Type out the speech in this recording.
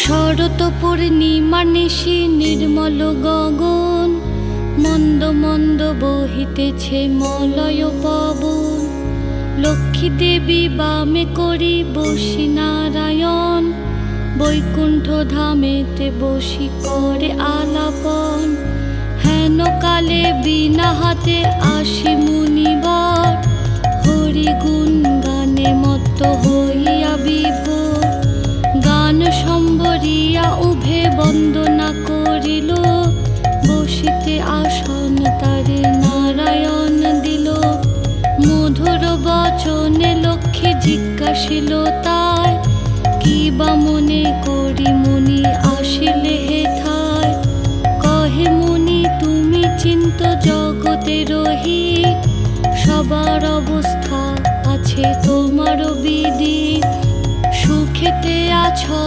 শরৎ পূর্ণিমা নিশি নির্মল গগন, মন্দ মন্দ বহিতেছে মলয় পবন। লক্ষ্মী দেবী বামে করি বসি নারায়ণ, বৈকুণ্ঠ ধামেতে বসি করে আলাপন। হেন কালে বিনা হাতে আসি মুনিবর, হরি গুণ গানে মত্ত হইয়া বিভোর। গান সম্বরিয়া উভে বন্দনা করিল, বসিতে আসন তারে নারায়ণ দিল। মধুর বচনে লক্ষ্মী জিজ্ঞাসিল তাই, কি বা মনে করি মুনি আসিলে হেথায়। কহে মুনি তুমি চিন্ত জগতের হিত, সবার অবস্থা আছে তোমার বিদিত। সুখেতে আছ